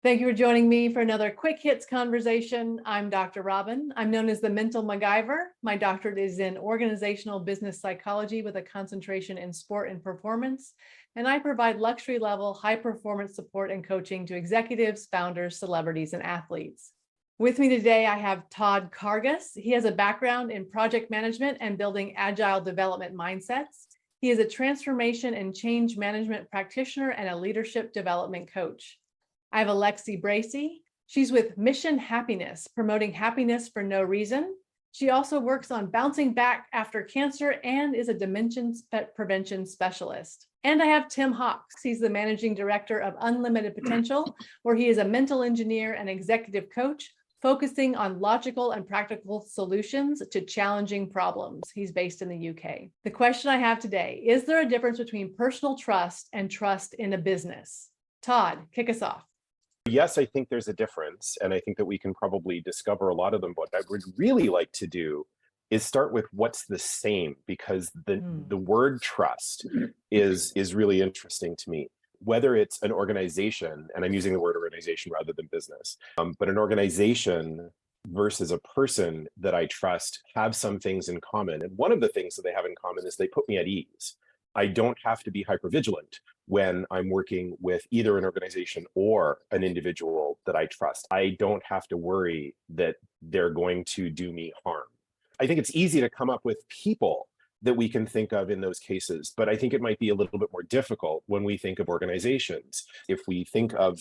Thank you for joining me for another quick hits conversation. I'm Dr. Robyn. I'm known as the mental MacGyver. My doctorate is in organizational business psychology with a concentration in sport and performance. And I provide luxury level high performance support and coaching to executives, founders, celebrities, and athletes. With me today, I have Todd Karges. He has a background in project management and building agile development mindsets. He is a transformation and change management practitioner and a leadership development coach. I have Alexi Bracy. She's with Mission Happiness, promoting happiness for no reason. She also works on bouncing back after cancer and is a dementia prevention specialist. And I have Tim Hawks. He's the managing director of Unlimited Potential, where he is a mental engineer and executive coach, focusing on logical and practical solutions to challenging problems. He's based in the UK. The question I have today, is there a difference between personal trust and trust in a business? Todd, kick us off. Yes, I think there's a difference, and I think that we can probably discover a lot of them. What I would really like to do is start with what's the same, because the word trust is really interesting to me. Whether it's an organization, and I'm using the word organization rather than business, but an organization versus a person that I trust have some things in common. And one of the things that they have in common is they put me at ease. I don't have to be hypervigilant when I'm working with either an organization or an individual that I trust. I don't have to worry that they're going to do me harm. I think it's easy to come up with people that we can think of in those cases, but I think it might be a little bit more difficult when we think of organizations. If we think of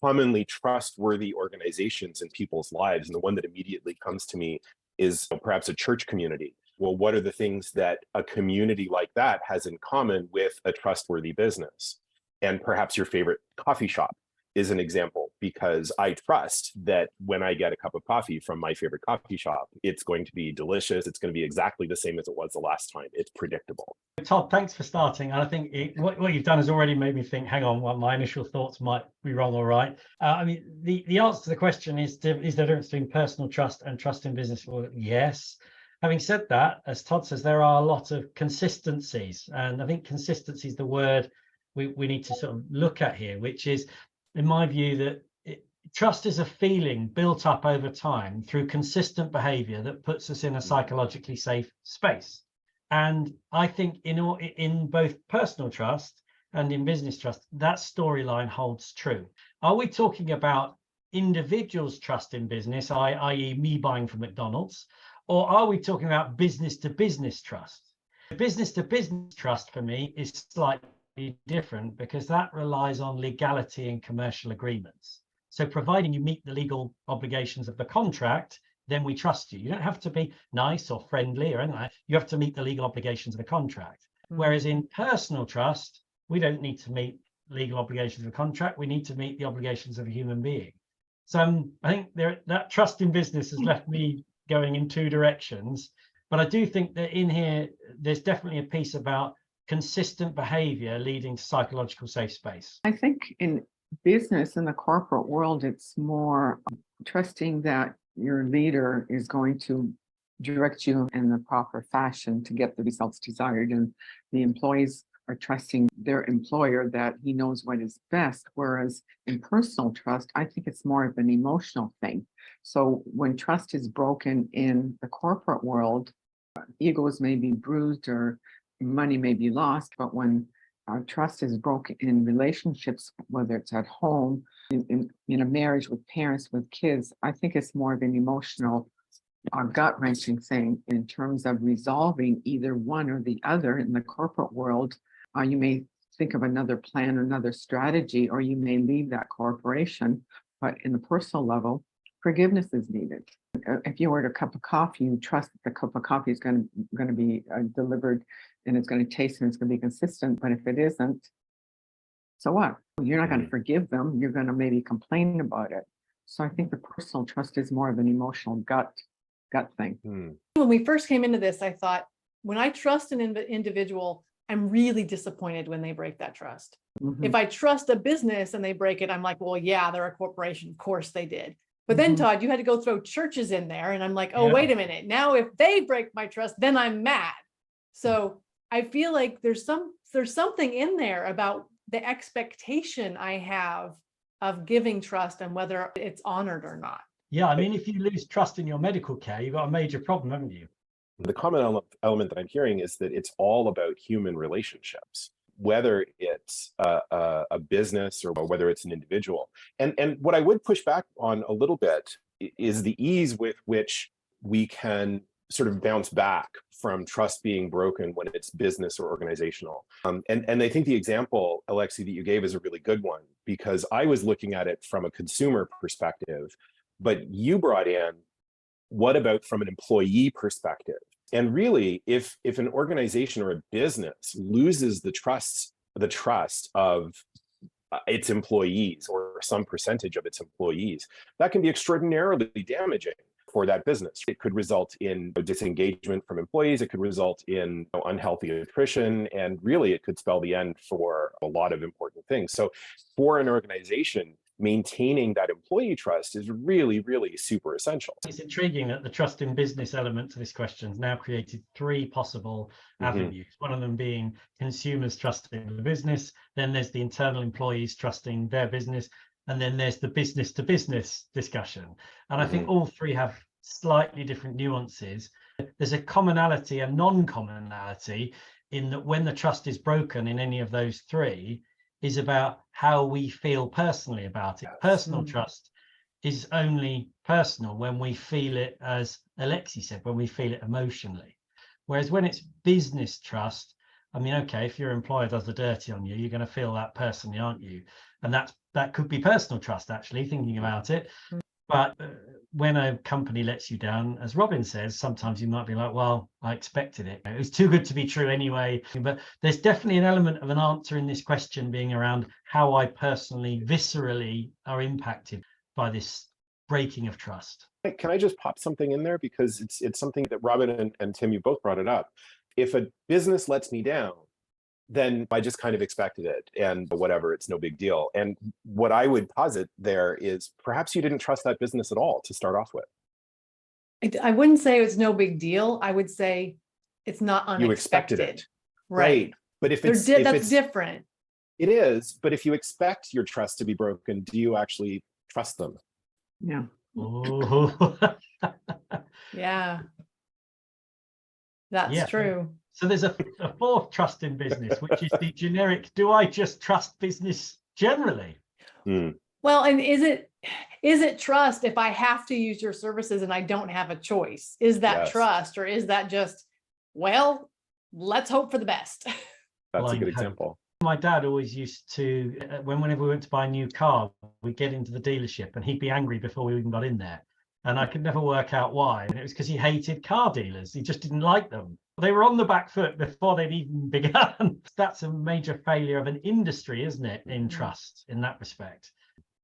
commonly trustworthy organizations in people's lives, and the one that immediately comes to me is perhaps a church community. Well, what are the things that a community like that has in common with a trustworthy business? And perhaps your favorite coffee shop is an example, because I trust that when I get a cup of coffee from my favorite coffee shop, it's going to be delicious. It's going to be exactly the same as it was the last time. It's predictable. Todd, thanks for starting. And I think what you've done has already made me think, hang on, well, my initial thoughts might be wrong or right. The answer to the question is there a difference between personal trust and trust in business? Well, yes. Having said that, as Todd says, there are a lot of consistencies. And I think consistency is the word we need to sort of look at here, which is, in my view, that trust is a feeling built up over time through consistent behavior that puts us in a psychologically safe space. And I think in both personal trust and in business trust, that storyline holds true. Are we talking about individuals' trust in business, i.e. me buying from McDonald's? Or are we talking about business to business trust? Business to business trust for me is slightly different, because that relies on legality and commercial agreements. So providing you meet the legal obligations of the contract, then we trust you. You don't have to be nice or friendly or anything like that. You have to meet the legal obligations of the contract. Whereas in personal trust, we don't need to meet legal obligations of a contract. We need to meet the obligations of a human being. So I think that trust in business has left me going in two directions. But I do think that in here, there's definitely a piece about consistent behavior leading to psychological safe space. I think in business, in the corporate world, it's more trusting that your leader is going to direct you in the proper fashion to get the results desired. And the employees are trusting their employer that he knows what is best. Whereas in personal trust, I think it's more of an emotional thing. So when trust is broken in the corporate world, egos may be bruised or money may be lost. But when trust is broken in relationships, whether it's at home, in a marriage with parents, with kids, I think it's more of an emotional gut-wrenching thing in terms of resolving either one or the other. In the corporate world, you may think of another plan, another strategy, or you may leave that corporation. But in the personal level, forgiveness is needed. If you order a cup of coffee, you trust that the cup of coffee is going to be delivered, and it's going to taste and it's going to be consistent. But if it isn't, so what? You're not going to forgive them. You're going to maybe complain about it. So I think the personal trust is more of an emotional gut thing. When we first came into this, I thought, when I trust an individual, I'm really disappointed when they break that trust. If I trust a business and they break it, I'm like, well, yeah, they're a corporation. Of course they did. But then, Todd, you had to go throw churches in there. And I'm like, oh, wait a minute. Now, if they break my trust, then I'm mad. So I feel like there's something in there about the expectation I have of giving trust and whether it's honored or not. Yeah, I mean, if you lose trust in your medical care, you've got a major problem, haven't you? The common element that I'm hearing is that it's all about human relationships, whether it's a business or whether it's an individual. And what I would push back on a little bit is the ease with which we can sort of bounce back from trust being broken when it's business or organizational. And I think the example, Alexi, that you gave is a really good one, because I was looking at it from a consumer perspective, but you brought in, what about from an employee perspective? And really, if an organization or a business loses the trust of its employees or some percentage of its employees, that can be extraordinarily damaging for that business. It could result in disengagement from employees. It could result in unhealthy attrition, and really it could spell the end for a lot of important things. So for an organization, maintaining that employee trust is really, really super essential. It's intriguing that the trust in business element to this question has now created three possible avenues. One of them being consumers trusting the business, then there's the internal employees trusting their business, and then there's the business to business discussion. And I think all three have slightly different nuances. There's a commonality and non-commonality in that when the trust is broken in any of those three, is about how we feel personally about it. Personal trust is only personal when we feel it, as Alexi said, when we feel it emotionally. Whereas when it's business trust, I mean, okay, if your employer does the dirty on you, you're going to feel that personally, aren't you? And that could be personal trust, actually, thinking about it. But when a company lets you down, as Robyn says, sometimes you might be like, well, I expected it. It was too good to be true anyway. But there's definitely an element of an answer in this question being around how I personally, viscerally are impacted by this breaking of trust. Can I just pop something in there? Because it's something that Robyn and Tim, you both brought it up. If a business lets me down, then I just kind of expected it, and whatever, it's no big deal. And what I would posit there is perhaps you didn't trust that business at all to start off with. I wouldn't say it's no big deal. I would say it's not unexpected. You expected it. Right. But if that's different. It is, but if you expect your trust to be broken, do you actually trust them? Yeah. Yeah. That's true. So there's a fourth trust in business, which is the generic, do I just trust business generally? Well, and is it trust if I have to use your services and I don't have a choice? Is that trust, or is that just, well, let's hope for the best? That's a good example. My dad always used to, whenever we went to buy a new car, we'd get into the dealership and he'd be angry before we even got in there. And I could never work out why. And it was because he hated car dealers. He just didn't like them. They were on the back foot before they'd even begun. That's a major failure of an industry, isn't it, in trust in that respect?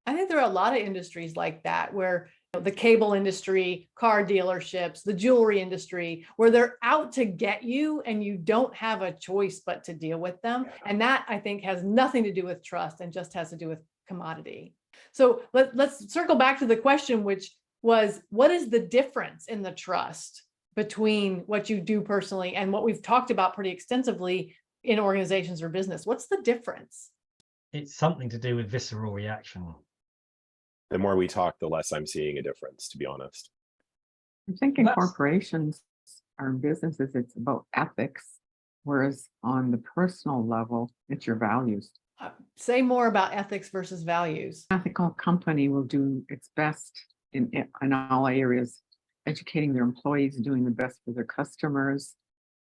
I think there are a lot of industries like that, where the cable industry, car dealerships, the jewelry industry, where they're out to get you and you don't have a choice but to deal with them. And that, I think, has nothing to do with trust and just has to do with commodity. So let's circle back to the question, which was, what is the difference in the trust between what you do personally and what we've talked about pretty extensively in organizations or business? What's the difference? It's something to do with visceral reaction. The more we talk, the less I'm seeing a difference, to be honest. I think in corporations or businesses, it's about ethics, whereas on the personal level, it's your values. Say more about ethics versus values. An ethical company will do its best in all areas, educating their employees, doing the best for their customers,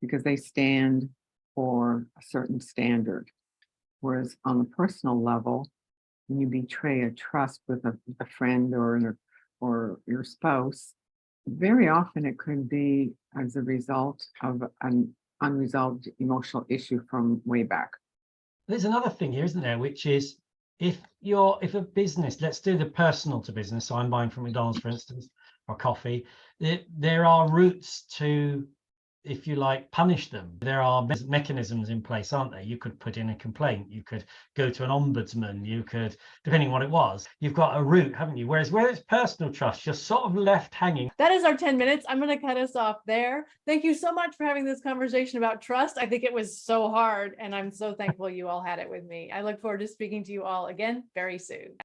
because they stand for a certain standard. Whereas on the personal level, when you betray a trust with a friend or your spouse, very often it could be as a result of an unresolved emotional issue from way back. There's another thing here, isn't there, which is if a business, let's do the personal to business, so I'm buying from McDonald's, for instance, or coffee, there are routes to, if you like, punish them. There are mechanisms in place, aren't there? You could put in a complaint, you could go to an ombudsman, you could, depending on what it was, you've got a route, haven't you? Whereas where it's personal trust, you're sort of left hanging. That is our 10 minutes. I'm going to cut us off there. Thank you so much for having this conversation about trust. I think it was so hard, and I'm so thankful you all had it with me. I look forward to speaking to you all again very soon.